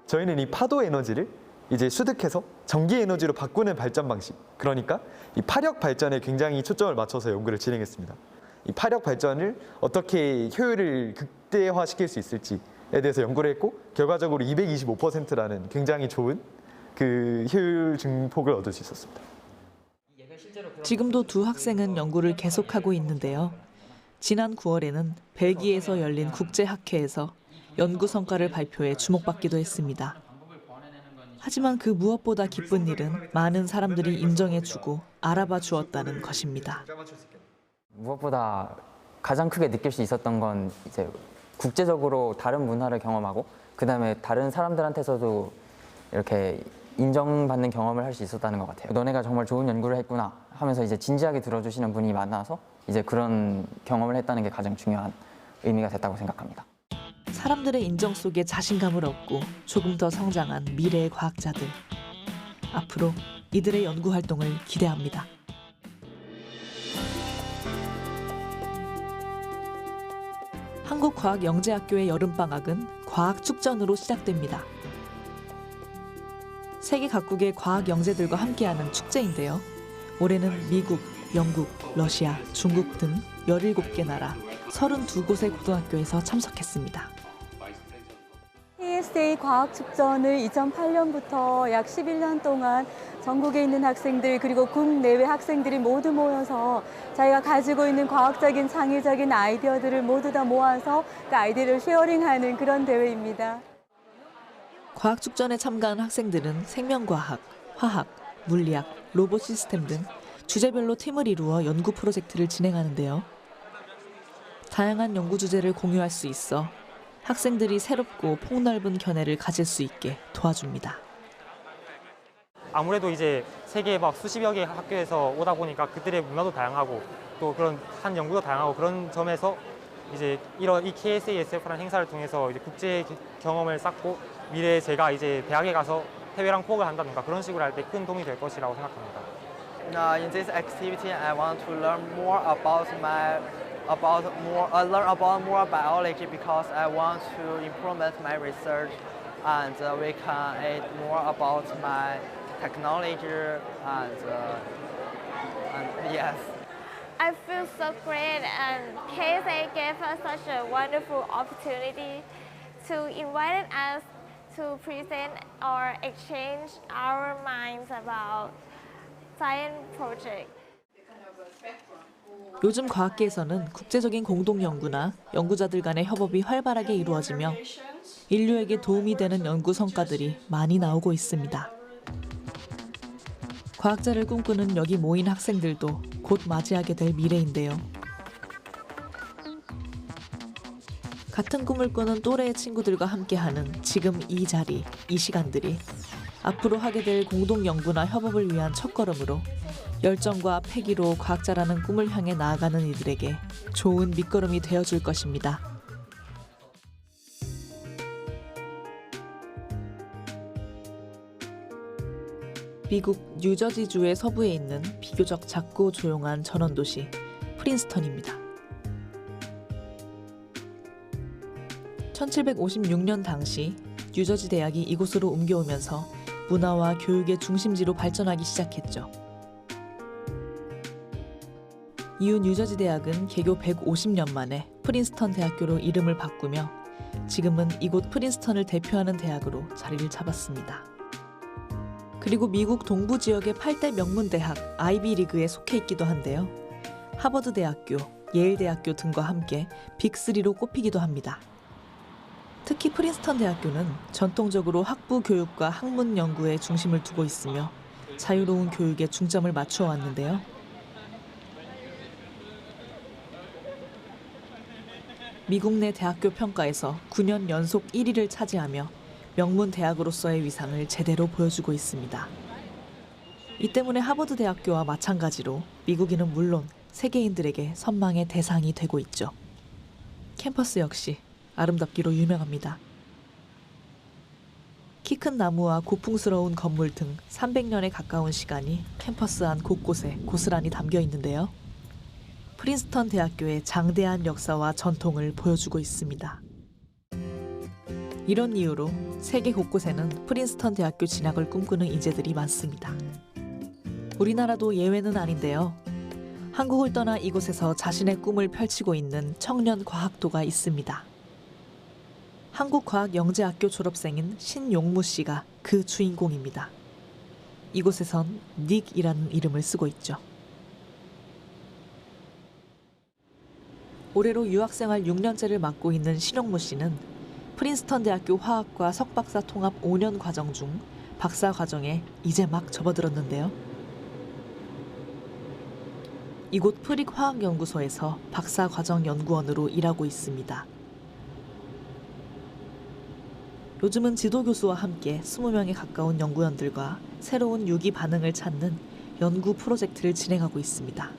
저희는 이 파도 에너지를 이제 수득해서 전기 에너지로 바꾸는 발전 방식, 그러니까 이 파력 발전에 굉장히 초점을 맞춰서 연구를 진행했습니다. 이 파력 발전을 어떻게 효율을 극대화시킬 수 있을지에 대해서 연구를 했고, 결과적으로 225%라는 굉장히 좋은 그 효율 증폭을 얻을 수 있었습니다. 지금도 두 학생은 연구를 계속하고 있는데요. 지난 9월에는 벨기에에서 열린 국제학회에서 연구 성과를 발표해 주목받기도 했습니다. 하지만 그 무엇보다 기쁜 일은 많은 사람들이 인정해주고 알아봐 주었다는 것입니다. 무엇보다 가장 크게 느낄 수 있었던 건 이제 국제적으로 다른 문화를 경험하고 그다음에 다른 사람들한테서도 이렇게 인정받는 경험을 할 수 있었다는 것 같아요. 너네가 정말 좋은 연구를 했구나 하면서 이제 진지하게 들어주시는 분이 많아서 이제 그런 경험을 했다는 게 가장 중요한 의미가 됐다고 생각합니다. 사람들의 인정 속에 자신감을 얻고 조금 더 성장한 미래의 과학자들. 앞으로 이들의 연구 활동을 기대합니다. 한국과학영재학교의 여름방학은 과학축전으로 시작됩니다. 세계 각국의 과학 영재들과 함께하는 축제인데요. 올해는 미국, 영국, 러시아, 중국 등 17개 나라 32곳의 고등학교에서 참석했습니다. KSA 과학축전을 2008년부터 약 11년 동안 전국에 있는 학생들 그리고 국내외 학생들이 모두 모여서 자기가 가지고 있는 과학적인 창의적인 아이디어들을 모두 다 모아서 그 아이디어를 쉐어링하는 그런 대회입니다. 과학축전에 참가한 학생들은 생명과학, 화학, 물리학, 로봇 시스템 등 주제별로 팀을 이루어 연구 프로젝트를 진행하는데요. 다양한 연구 주제를 공유할 수 있어 학생들이 새롭고 폭넓은 견해를 가질 수 있게 도와줍니다. 아무래도 이제 세계 막 수십여 개의 학교에서 오다 보니까 그들의 문화도 다양하고 또 그런 한 연구도 다양하고 그런 점에서 이제 이 KSASF라는 행사를 통해서 이제 국제 경험을 쌓고 미래에 제가 이제 대학에 가서 해외랑 포학을 한다든가 그런 식으로 할 때 큰 도움이 될 것이라고 생각합니다. In this activity, I want to learn more about more biology because I want to implement my research, and we can add more about my technology and yes. I feel so great, and KSA gave us such a wonderful opportunity to invite us to present or exchange our minds about science project. 요즘 과학계에서는 국제적인 공동 연구나 연구자들 간의 협업이 활발하게 이루어지며 인류에게 도움이 되는 연구 성과들이 많이 나오고 있습니다. 과학자를 꿈꾸는 여기 모인 학생들도 곧 맞이하게 될 미래인데요. 같은 꿈을 꾸는 또래의 친구들과 함께하는 지금 이 자리, 이 시간들이 앞으로 하게 될 공동 연구나 협업을 위한 첫걸음으로 열정과 패기로 과학자라는 꿈을 향해 나아가는 이들에게 좋은 밑거름이 되어줄 것입니다. 미국 뉴저지주의 서부에 있는 비교적 작고 조용한 전원도시 프린스턴입니다. 1756년 당시 뉴저지 대학이 이곳으로 옮겨오면서 문화와 교육의 중심지로 발전하기 시작했죠. 이후 뉴저지 대학은 개교 150년 만에 프린스턴 대학교로 이름을 바꾸며 지금은 이곳 프린스턴을 대표하는 대학으로 자리를 잡았습니다. 그리고 미국 동부 지역의 8대 명문 대학 아이비리그에 속해 있기도 한데요. 하버드 대학교, 예일 대학교 등과 함께 빅3로 꼽히기도 합니다. 특히 프린스턴 대학교는 전통적으로 학부 교육과 학문 연구에 중심을 두고 있으며 자유로운 교육에 중점을 맞추어 왔는데요. 미국 내 대학교 평가에서 9년 연속 1위를 차지하며 명문 대학으로서의 위상을 제대로 보여주고 있습니다. 이 때문에 하버드 대학교와 마찬가지로 미국인은 물론 세계인들에게 선망의 대상이 되고 있죠. 캠퍼스 역시 아름답기로 유명합니다. 키 큰 나무와 고풍스러운 건물 등 300년에 가까운 시간이 캠퍼스 안 곳곳에 고스란히 담겨 있는데요. 프린스턴 대학교의 장대한 역사와 전통을 보여주고 있습니다. 이런 이유로 세계 곳곳에는 프린스턴 대학교 진학을 꿈꾸는 인재들이 많습니다. 우리나라도 예외는 아닌데요. 한국을 떠나 이곳에서 자신의 꿈을 펼치고 있는 청년 과학도가 있습니다. 한국과학영재학교 졸업생인 신용무 씨가 그 주인공입니다. 이곳에선 닉이라는 이름을 쓰고 있죠. 올해로 유학생활 6년째를 맡고 있는 신용무 씨는 프린스턴 대학교 화학과 석박사 통합 5년 과정 중 박사 과정에 이제 막 접어들었는데요. 이곳 프릭화학연구소에서 박사 과정 연구원으로 일하고 있습니다. 요즘은 지도교수와 함께 20명에 가까운 연구원들과 새로운 유기 반응을 찾는 연구 프로젝트를 진행하고 있습니다.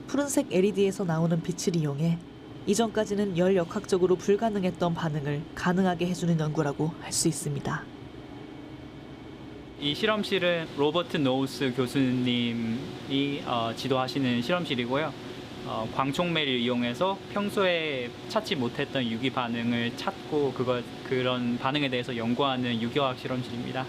푸른색 LED에서 나오는 빛을 이용해 이전까지는 열역학적으로 불가능했던 반응을 가능하게 해주는 연구라고 할 수 있습니다. 이 실험실은 로버트 노우스 교수님이 지도하시는 실험실이고요. 광촉매를 이용해서 평소에 찾지 못했던 유기 반응을 찾고 그런 반응에 대해서 연구하는 유기화학 실험실입니다.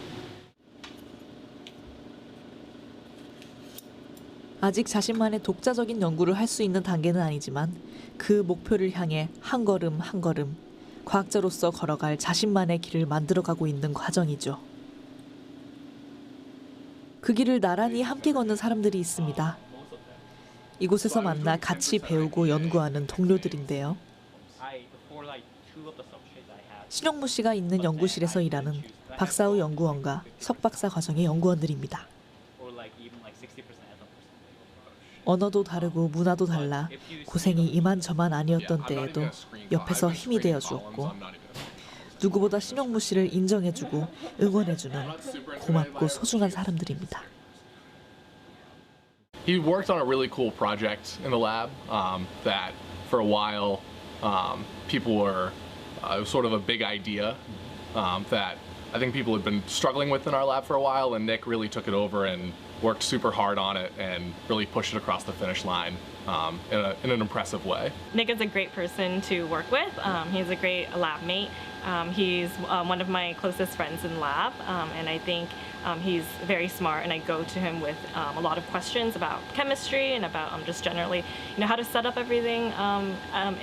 아직 자신만의 독자적인 연구를 할 수 있는 단계는 아니지만 그 목표를 향해 한 걸음 한 걸음 과학자로서 걸어갈 자신만의 길을 만들어가고 있는 과정이죠. 그 길을 나란히 함께 걷는 사람들이 있습니다. 이곳에서 만나 같이 배우고 연구하는 동료들인데요. 신용무 씨가 있는 연구실에서 일하는 박사 후 연구원과 석박사 과정의 연구원들입니다. 언어도 다르고 문화도 달라 고생이 이만저만 아니었던 때에도 옆에서 힘이 되어 주었고 누구보다 신용무 씨를 인정해주고 응원해주는 고맙고 소중한 사람들입니다. He worked on a really cool project in the lab that for a while people were, it was sort of a big idea that I think people had been struggling with in our lab for a while, and Nick really took it over and worked super hard on it and really pushed it across the finish line in an impressive way. Nick is a great person to work with. He's a great lab mate. He's one of my closest friends in lab, and I think he's very smart, and I go to him with a lot of questions about chemistry and about just generally, how to set up everything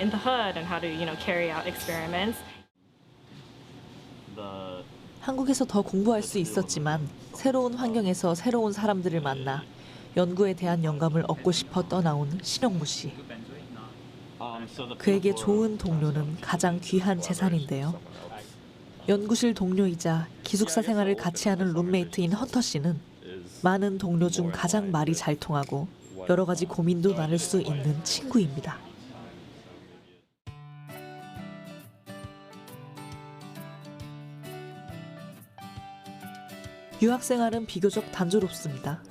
in the hood and how to, carry out experiments. 한국에서 더 공부할 수 있었지만 새로운 환경에서 새로운 사람들을 만나 연구에 대한 영감을 얻고 싶어 떠나온 신용무 씨. 그에게 좋은 동료는 가장 귀한 재산인데요. 연구실 동료이자 기숙사 생활을 같이 하는 룸메이트인 헌터 씨는 많은 동료 중 가장 말이 잘 통하고 여러 가지 고민도 나눌 수 있는 친구입니다. 유학 생활은 비교적 단조롭습니다.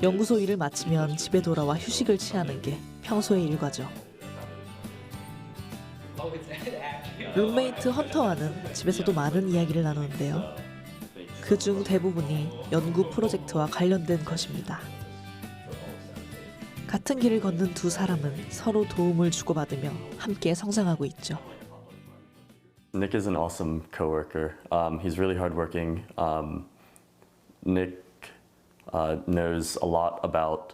연구소 일을 마치면 집에 돌아와 휴식을 취하는 게 평소의 일과죠. 룸메이트 헌터와는 집에서도 많은 이야기를 나누는데요. 그중 대부분이 연구 프로젝트와 관련된 것입니다. 같은 길을 걷는 두 사람은 서로 도움을 주고받으며 함께 성장하고 있죠. Nick is an awesome coworker. He's really hardworking. Nick knows a lot about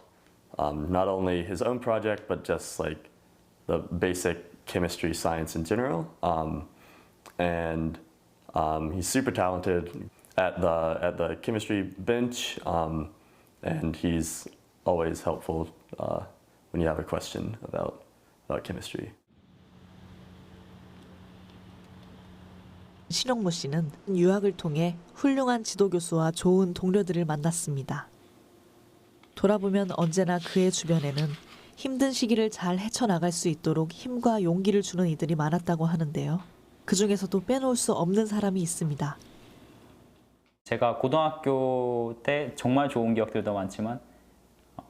not only his own project, but just like the basic chemistry science in general. And he's super talented at the chemistry bench, and he's always helpful when you have a question about chemistry. 신용무 씨는 유학을 통해 훌륭한 지도교수와 좋은 동료들을 만났습니다. 돌아보면 언제나 그의 주변에는 힘든 시기를 잘 헤쳐나갈 수 있도록 힘과 용기를 주는 이들이 많았다고 하는데요. 그중에서도 빼놓을 수 없는 사람이 있습니다. 제가 고등학교 때 정말 좋은 기억들도 많지만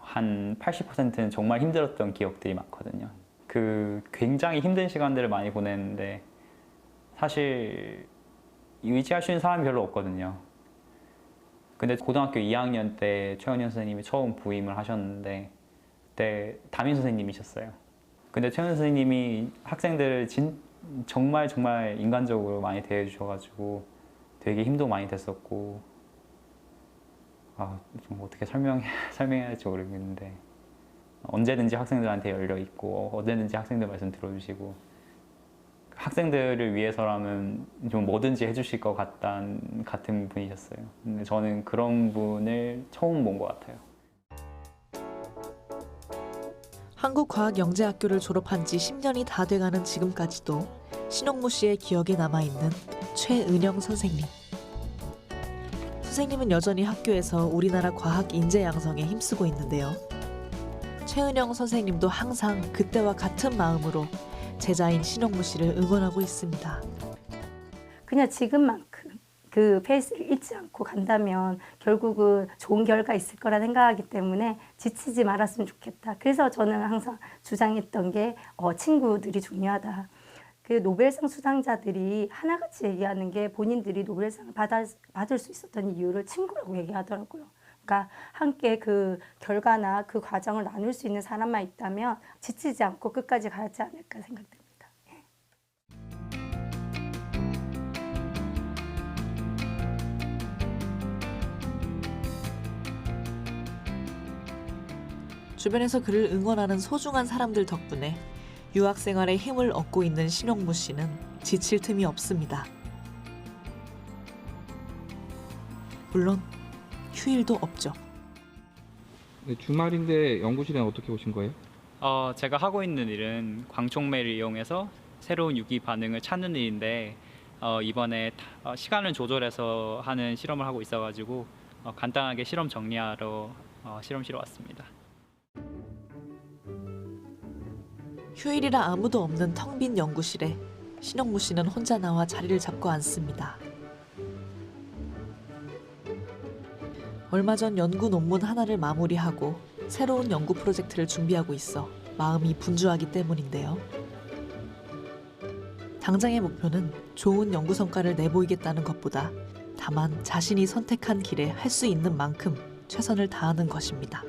한 80%는 정말 힘들었던 기억들이 많거든요. 그 굉장히 힘든 시간들을 많이 보냈는데 사실 의지할 수 있는 사람이 별로 없거든요. 근데 고등학교 2학년 때 최은현 선생님이 처음 부임을 하셨는데 그때 담임 선생님이셨어요. 근데 최은현 선생님이 학생들을 정말 인간적으로 많이 대해주셔가지고 되게 힘도 많이 됐었고 좀 어떻게 설명해야 할지 모르겠는데 언제든지 학생들한테 열려 있고 언제든지 학생들 말씀 들어주시고 학생들을 위해서라면 좀 뭐든지 해주실 것 같은 분이셨어요. 근데 저는 그런 분을 처음 본 것 같아요. 한국과학영재학교를 졸업한 지 10년이 다 돼가는 지금까지도 신홍무 씨의 기억에 남아있는 최은영 선생님. 선생님은 여전히 학교에서 우리나라 과학 인재 양성에 힘쓰고 있는데요. 최은영 선생님도 항상 그때와 같은 마음으로 제자인 신홍무 씨를 응원하고 있습니다. 그냥 지금만큼 그 페이스를 잊지 않고 간다면 결국은 좋은 결과 있을 거라 생각하기 때문에 지치지 말았으면 좋겠다. 그래서 저는 항상 주장했던 게 친구들이 중요하다. 그 노벨상 수상자들이 하나같이 얘기하는 게 본인들이 노벨상을 받을 수 있었던 이유를 친구라고 얘기하더라고요. 그러니까 함께 그 결과나 그 과정을 나눌 수 있는 사람만 있다면 지치지 않고 끝까지 가지 않을까 생각됩니다. 주변에서 그를 응원하는 소중한 사람들 덕분에 유학 생활에 힘을 얻고 있는 신홍무 씨는 지칠 틈이 없습니다. 물론 휴일도 없죠. 네, 주말인데 연구실에 어떻게 오신 거예요? 제가 하고 있는 일은 광촉매를 이용해서 새로운 유기 반응을 찾는 일인데 이번에 시간을 조절해서 하는 실험을 하고 있어가지고 간단하게 실험 정리하러 실험실에 왔습니다. 휴일이라 아무도 없는 텅 빈 연구실에 신홍무 씨는 혼자 나와 자리를 잡고 앉습니다. 얼마 전 연구 논문 하나를 마무리하고 새로운 연구 프로젝트를 준비하고 있어 마음이 분주하기 때문인데요. 당장의 목표는 좋은 연구 성과를 내보이겠다는 것보다 다만 자신이 선택한 길에 할 수 있는 만큼 최선을 다하는 것입니다.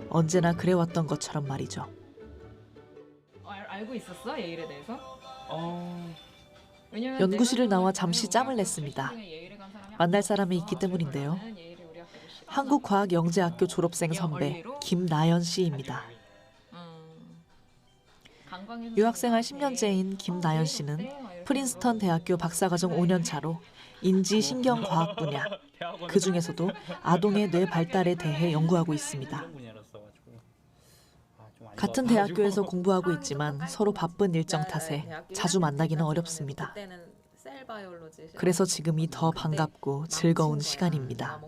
언제나 그래왔던 것처럼 말이죠. 알고 있었어? 이 일에 대해서? 연구실을 나와 잠시 짬을 냈습니다. 만날 사람이 있기 때문인데요. 한국과학영재학교 졸업생 선배 김나연 씨입니다. 유학생활 10년째인 김나연 씨는 프린스턴 대학교 박사과정 5년 차로 인지신경과학 분야, 그중에서도 아동의 뇌 발달에 대해 연구하고 있습니다. 같은 대학교에서 공부하고 있지만 서로 바쁜 일정 탓에 자주 만나기는 어렵습니다. 그래서 지금이 더 반갑고 즐거운 시간입니다.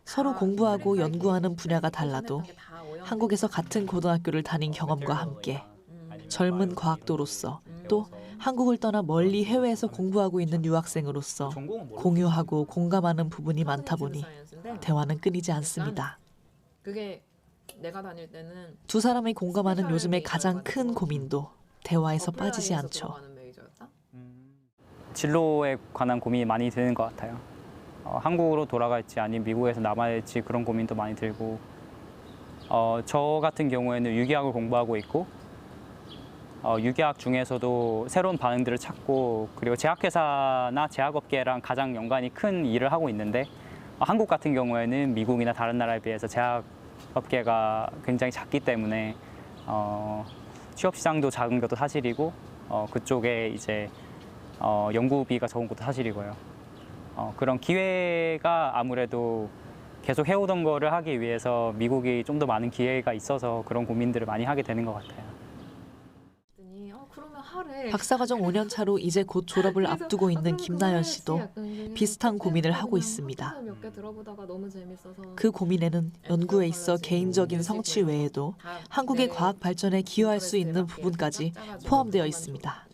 서로 공부하고 연구하는 분야가 달라도 한국에서 같은 고등학교를 다닌 경험과 함께 젊은 과학도로서 또 한국을 떠나 멀리 해외에서 공부하고 있는 유학생으로서 공유하고 공감하는 부분이 많다 보니 대화는 끊이지 않습니다. 그게 내가 다닐 때는 두 사람이 공감하는 요즘의 가장 큰 고민도 대화에서 빠지지 않죠. 진로에 관한 고민이 많이 드는 것 같아요. 한국으로 돌아갈지 아니면 미국에서 남아야 할지 그런 고민도 많이 들고 저 같은 경우에는 유기학을 공부하고 있고 유기학 중에서도 새로운 반응들을 찾고 그리고 제약회사나 제약업계랑 가장 연관이 큰 일을 하고 있는데 한국 같은 경우에는 미국이나 다른 나라에 비해서 제약업계가 굉장히 작기 때문에 취업시장도 작은 것도 사실이고 그쪽에 이제 연구비가 적은 것도 사실이고요. 그런 기회가 아무래도 계속 해오던 거를 하기 위해서 미국이 좀 더 많은 기회가 있어서 그런 고민들을 많이 하게 되는 것 같아요. 박사과정 5년 차로 이제 곧 졸업을 앞두고 있는 김나연 씨도 비슷한 고민을 하고 있습니다. 그 고민에는 연구에 있어 개인적인 성취 외에도 한국의 과학 발전에 기여할 수 있는 부분까지 포함되어 있습니다.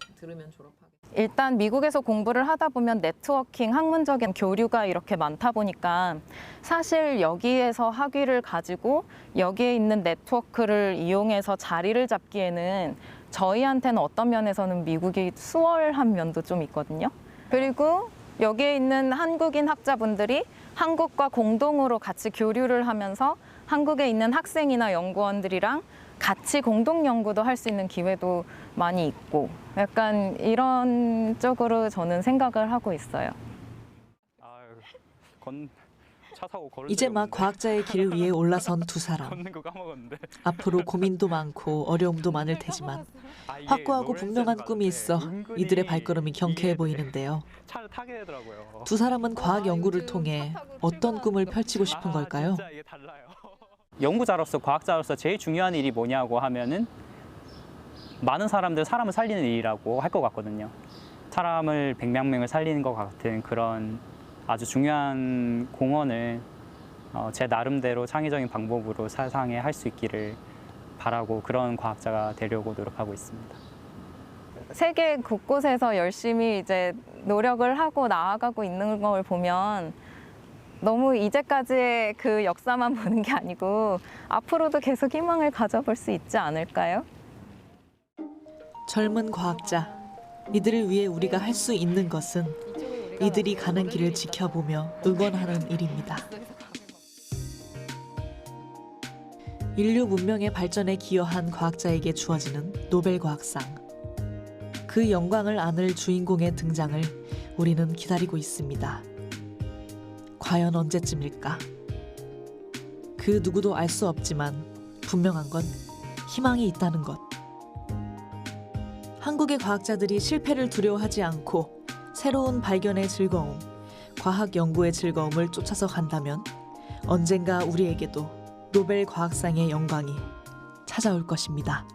일단 미국에서 공부를 하다 보면 네트워킹, 학문적인 교류가 이렇게 많다 보니까 사실 여기에서 학위를 가지고 여기에 있는 네트워크를 이용해서 자리를 잡기에는 저희한테는 어떤 면에서는 미국이 수월한 면도 좀 있거든요. 그리고 여기에 있는 한국인 학자분들이 한국과 공동으로 같이 교류를 하면서 한국에 있는 학생이나 연구원들이랑 같이 공동 연구도 할 수 있는 기회도 많이 있고 약간 이런 쪽으로 저는 생각을 하고 있어요. 이제 막 과학자의 길 위에 올라선 두 사람. 앞으로 고민도 많고 어려움도 많을 테지만 확고하고 분명한 꿈이 있어 이들의 발걸음이 경쾌해 보이는데요. 두 사람은 과학 연구를 통해 어떤 꿈을 펼치고 싶은 걸까요? 연구자로서 과학자로서 제일 중요한 일이 뭐냐고 하면은 많은 사람을 살리는 일이라고 할 것 같거든요. 사람을 100명 명을 살리는 것 같은 그런 아주 중요한 공헌을 제 나름대로 창의적인 방법으로 세상에 할 수 있기를 바라고 그런 과학자가 되려고 노력하고 있습니다. 세계 곳곳에서 열심히 이제 노력을 하고 나아가고 있는 걸 보면 너무 이제까지의 그 역사만 보는 게 아니고 앞으로도 계속 희망을 가져볼 수 있지 않을까요? 젊은 과학자, 이들을 위해 우리가 할 수 있는 것은 이들이 가는 길을 지켜보며 응원하는 일입니다. 인류 문명의 발전에 기여한 과학자에게 주어지는 노벨 과학상. 그 영광을 안을 주인공의 등장을 우리는 기다리고 있습니다. 과연 언제쯤일까? 그 누구도 알 수 없지만 분명한 건 희망이 있다는 것. 한국의 과학자들이 실패를 두려워하지 않고 새로운 발견의 즐거움, 과학 연구의 즐거움을 쫓아서 간다면 언젠가 우리에게도 노벨 과학상의 영광이 찾아올 것입니다.